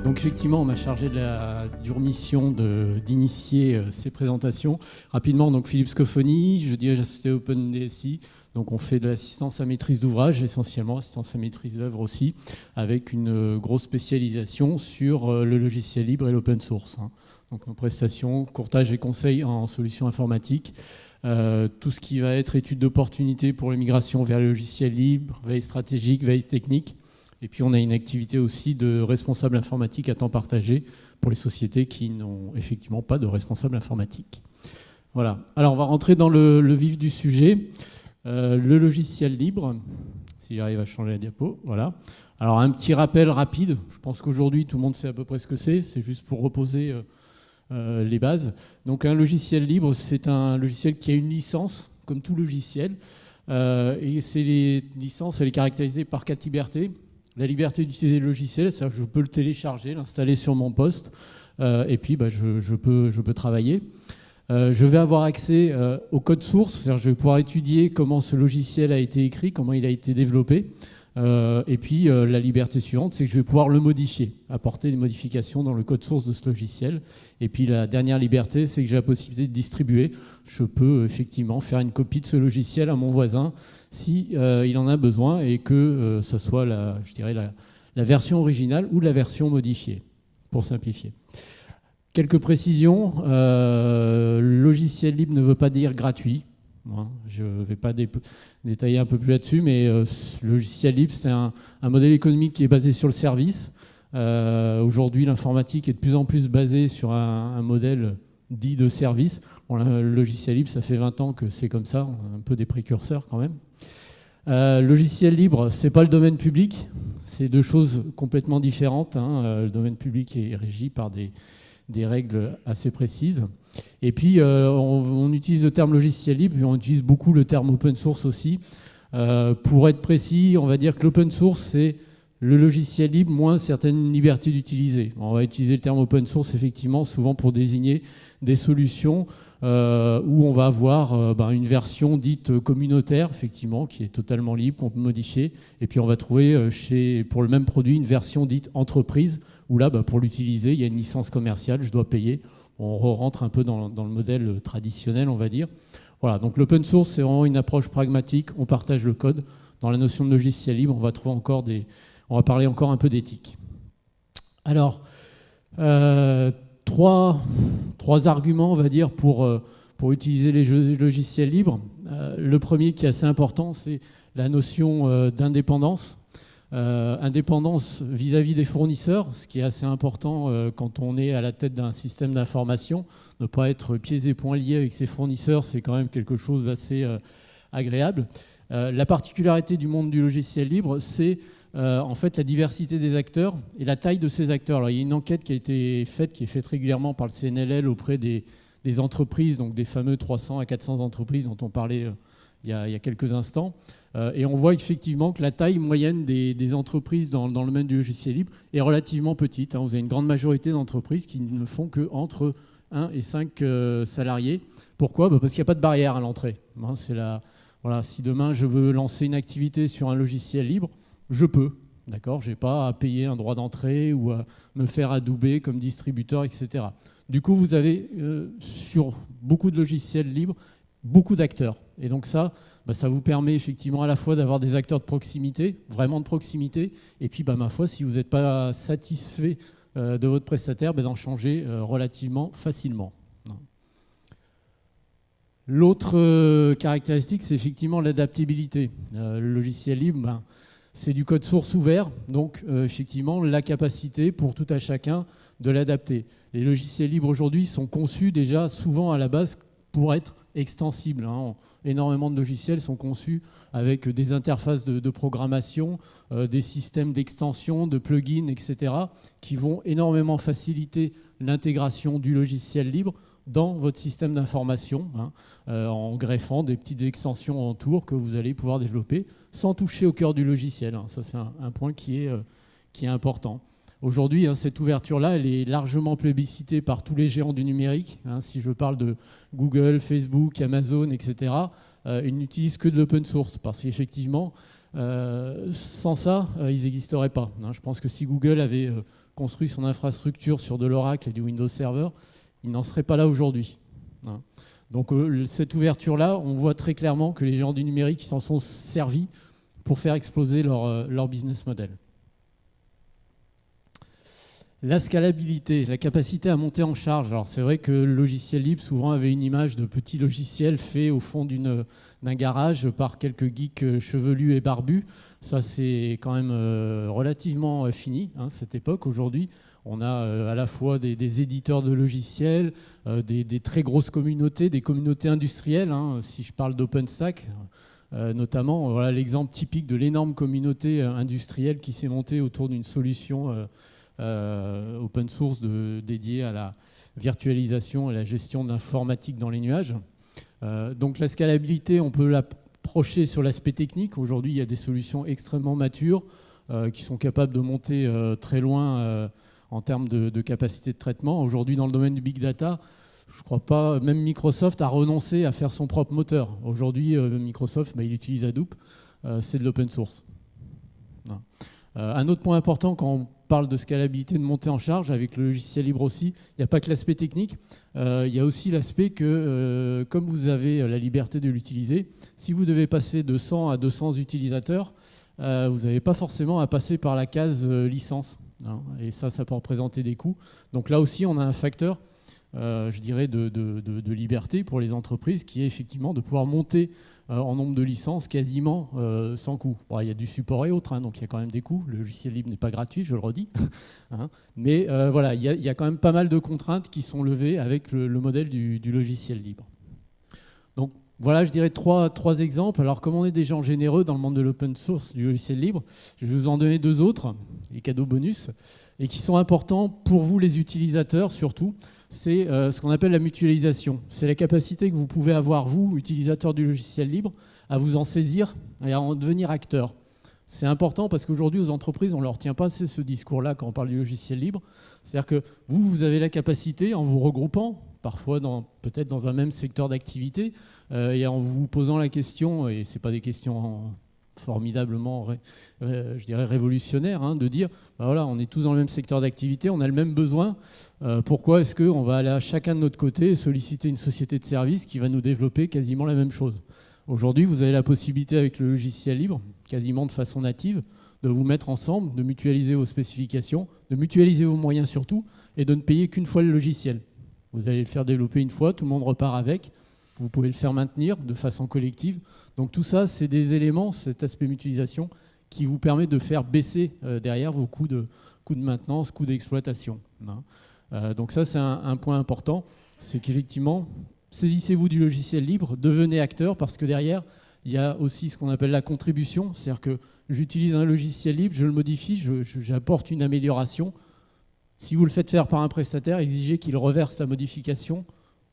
Donc effectivement, on m'a chargé de la dure mission d'initier ces présentations. Rapidement, donc Philippe Scofoni, je dirige la société OpenDSI. Donc on fait de l'assistance à maîtrise d'ouvrage, essentiellement assistance à maîtrise d'œuvre aussi, avec une grosse spécialisation sur le logiciel libre et l'open source. Donc nos prestations, courtage et conseil en solutions informatiques, tout ce qui va être étude d'opportunité pour les migrations vers le logiciel libre, veille stratégique, veille technique. Et puis on a une activité aussi de responsable informatique à temps partagé pour les sociétés qui n'ont effectivement pas de responsable informatique. Voilà. Alors on va rentrer dans le vif du sujet. Le logiciel libre, si j'arrive à changer la diapo, voilà. Alors un petit rappel rapide, je pense qu'aujourd'hui tout le monde sait à peu près ce que c'est juste pour reposer les bases. Donc un logiciel libre, c'est un logiciel qui a une licence, comme tout logiciel, et ces licences, elle est caractérisée par 4 libertés. La liberté d'utiliser le logiciel, c'est-à-dire que je peux le télécharger, l'installer sur mon poste, et puis je peux travailler. Je vais avoir accès au code source, c'est-à-dire que je vais pouvoir étudier comment ce logiciel a été écrit, comment il a été développé. Et puis la liberté suivante, c'est que je vais pouvoir le modifier, apporter des modifications dans le code source de ce logiciel. Et puis la dernière liberté, c'est que j'ai la possibilité de distribuer. Je peux effectivement faire une copie de ce logiciel à mon voisin si il en a besoin et que ce soit la version originale ou la version modifiée, pour simplifier. Quelques précisions. Logiciel libre ne veut pas dire gratuit. Je ne vais pas détailler un peu plus là-dessus, mais le logiciel libre, c'est un modèle économique qui est basé sur le service. Aujourd'hui, l'informatique est de plus en plus basée sur un modèle dit de service. Bon, le logiciel libre, ça fait 20 ans que c'est comme ça, un peu des précurseurs quand même. Logiciel libre, ce n'est pas le domaine public, c'est deux choses complètement différentes. Le domaine public est régi par des règles assez précises. Et puis, on utilise le terme logiciel libre, et on utilise beaucoup le terme open source aussi. Pour être précis, on va dire que l'open source, c'est le logiciel libre moins certaines libertés d'utiliser. On va utiliser le terme open source, effectivement, souvent pour désigner des solutions où on va avoir une version dite communautaire, effectivement, qui est totalement libre, qu'on peut modifier. Et puis, on va trouver pour le même produit une version dite entreprise, où là, pour l'utiliser, il y a une licence commerciale, je dois payer. On rentre un peu dans le modèle traditionnel, on va dire. Voilà, donc l'open source, c'est vraiment une approche pragmatique. On partage le code. Dans la notion de logiciel libre, on va parler encore un peu d'éthique. Alors, trois arguments, on va dire, pour utiliser les logiciels libres. Le premier qui est assez important, c'est la notion d'indépendance. Indépendance vis-à-vis des fournisseurs, ce qui est assez important quand on est à la tête d'un système d'information. Ne pas être pieds et poings liés avec ses fournisseurs, c'est quand même quelque chose d'assez agréable. La particularité du monde du logiciel libre, c'est en fait la diversité des acteurs et la taille de ces acteurs. Alors, il y a une enquête qui est faite régulièrement par le CNLL auprès des entreprises, donc des fameux 300 à 400 entreprises dont on parlait il y a quelques instants. Et on voit effectivement que la taille moyenne des entreprises dans le domaine du logiciel libre est relativement petite. Vous avez une grande majorité d'entreprises qui ne font qu'entre 1 et 5 salariés. Pourquoi ? Parce qu'il n'y a pas de barrière à l'entrée. Si demain je veux lancer une activité sur un logiciel libre, je peux. D'accord ? Je n'ai pas à payer un droit d'entrée ou à me faire adouber comme distributeur, etc. Du coup, vous avez sur beaucoup de logiciels libres beaucoup d'acteurs. Et donc ça vous permet effectivement à la fois d'avoir des acteurs de proximité, vraiment de proximité, et puis ma foi, si vous n'êtes pas satisfait de votre prestataire, d'en changer relativement facilement. L'autre caractéristique, c'est effectivement l'adaptabilité. Le logiciel libre, c'est du code source ouvert, donc effectivement la capacité pour tout à chacun de l'adapter. Les logiciels libres aujourd'hui sont conçus déjà souvent à la base pour être extensibles. Énormément de logiciels sont conçus avec des interfaces de programmation, des systèmes d'extension, de plugins, etc., qui vont énormément faciliter l'intégration du logiciel libre dans votre système d'information, en greffant des petites extensions en tour que vous allez pouvoir développer sans toucher au cœur du logiciel. Ça, c'est un point qui est important. Aujourd'hui, cette ouverture-là, elle est largement plébiscitée par tous les géants du numérique. Si je parle de Google, Facebook, Amazon, etc., ils n'utilisent que de l'open source parce qu'effectivement, Sans ça, ils n'existeraient pas. Je pense que si Google avait construit son infrastructure sur de l'Oracle et du Windows Server, il n'en serait pas là aujourd'hui. Donc cette ouverture-là, on voit très clairement que les géants du numérique s'en sont servis pour faire exploser leur business model. La scalabilité, la capacité à monter en charge. Alors c'est vrai que le logiciel libre souvent avait une image de petit logiciel fait au fond d'un garage par quelques geeks chevelus et barbus. Ça c'est quand même relativement fini, cette époque. Aujourd'hui, on a à la fois des éditeurs de logiciels, des très grosses communautés, des communautés industrielles. Si je parle d'OpenStack, notamment, voilà l'exemple typique de l'énorme communauté industrielle qui s'est montée autour d'une solution open source dédiée à la virtualisation et la gestion de l'informatique dans les nuages. Donc la scalabilité, on peut l'approcher sur l'aspect technique. Aujourd'hui, il y a des solutions extrêmement matures qui sont capables de monter très loin en termes de capacité de traitement. Aujourd'hui, dans le domaine du big data, je ne crois pas, même Microsoft a renoncé à faire son propre moteur. Aujourd'hui, Microsoft, il utilise Hadoop, c'est de l'open source. Un autre point important quand on parle de scalabilité, de montée en charge, avec le logiciel libre aussi, il n'y a pas que l'aspect technique, il y a aussi l'aspect que, comme vous avez la liberté de l'utiliser, si vous devez passer de 100 à 200 utilisateurs, vous n'avez pas forcément à passer par la case licence. Et ça peut représenter des coûts. Donc là aussi, on a un facteur, je dirais, de liberté pour les entreprises, qui est effectivement de pouvoir monter en nombre de licences quasiment sans coût. Bon, il y a du support et autres, donc il y a quand même des coûts. Le logiciel libre n'est pas gratuit, je le redis. Mais voilà, il y a quand même pas mal de contraintes qui sont levées avec le modèle du logiciel libre. Donc voilà, je dirais trois exemples. Alors comme on est des gens généreux dans le monde de l'open source, du logiciel libre, je vais vous en donner deux autres, les cadeaux bonus, et qui sont importants pour vous les utilisateurs surtout. C'est ce qu'on appelle la mutualisation. C'est la capacité que vous pouvez avoir, vous, utilisateurs du logiciel libre, à vous en saisir et à en devenir acteur. C'est important parce qu'aujourd'hui, aux entreprises, on ne leur tient pas assez ce discours-là quand on parle du logiciel libre. C'est-à-dire que vous avez la capacité, en vous regroupant, parfois peut-être dans un même secteur d'activité, et en vous posant la question, et ce n'est pas des questions formidablement, je dirais, révolutionnaires, de dire, voilà, on est tous dans le même secteur d'activité, on a le même besoin, pourquoi est-ce qu'on va aller à chacun de notre côté et solliciter une société de service qui va nous développer quasiment la même chose? Aujourd'hui, vous avez la possibilité avec le logiciel libre, quasiment de façon native, de vous mettre ensemble, de mutualiser vos spécifications, de mutualiser vos moyens surtout, et de ne payer qu'une fois le logiciel. Vous allez le faire développer une fois, tout le monde repart avec, vous pouvez le faire maintenir de façon collective. Donc tout ça, c'est des éléments, cet aspect mutualisation, qui vous permet de faire baisser derrière vos coûts de maintenance, coûts d'exploitation. Donc ça, c'est un point important, c'est qu'effectivement, saisissez-vous du logiciel libre, devenez acteur, parce que derrière, il y a aussi ce qu'on appelle la contribution, c'est-à-dire que j'utilise un logiciel libre, je le modifie, j'apporte une amélioration. Si vous le faites faire par un prestataire, exigez qu'il reverse la modification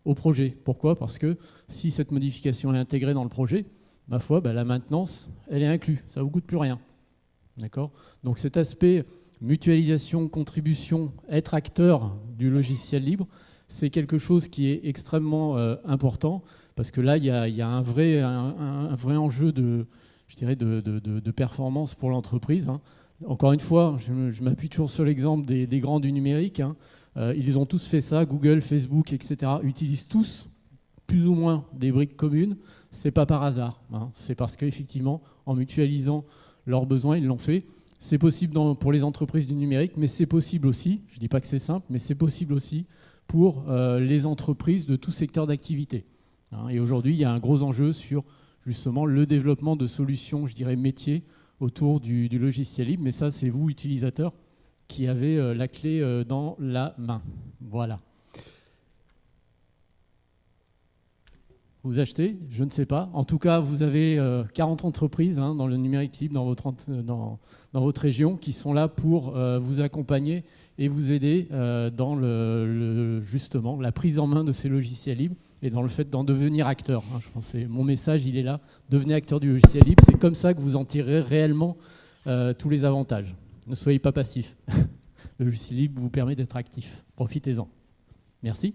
au projet. Pourquoi? Parce que si cette modification est intégrée dans le projet, ma foi, la maintenance, elle est inclue, ça ne vous coûte plus rien. D'accord? Donc cet aspect mutualisation, contribution, être acteur du logiciel libre, c'est quelque chose qui est extrêmement important, parce que là, il y a un vrai enjeu de performance pour l'entreprise. Encore une fois, je m'appuie toujours sur l'exemple des grands du numérique. Ils ont tous fait ça, Google, Facebook, etc. utilisent tous plus ou moins des briques communes. C'est pas par hasard. C'est parce qu'effectivement, en mutualisant leurs besoins, ils l'ont fait. C'est possible pour les entreprises du numérique, mais c'est possible aussi, je ne dis pas que c'est simple, mais c'est possible aussi pour les entreprises de tout secteur d'activité. Et aujourd'hui, il y a un gros enjeu sur justement le développement de solutions, je dirais, métiers autour du logiciel libre. Mais ça, c'est vous, utilisateurs, qui avez la clé dans la main. Voilà. Vous achetez? Je ne sais pas. En tout cas, vous avez 40 entreprises dans le numérique libre dans votre région qui sont là pour vous accompagner et vous aider dans justement la prise en main de ces logiciels libres et dans le fait d'en devenir acteur. Je pense que mon message, il est là. Devenez acteur du logiciel libre. C'est comme ça que vous en tirerez réellement tous les avantages. Ne soyez pas passif. Le logiciel libre vous permet d'être actif. Profitez-en. Merci.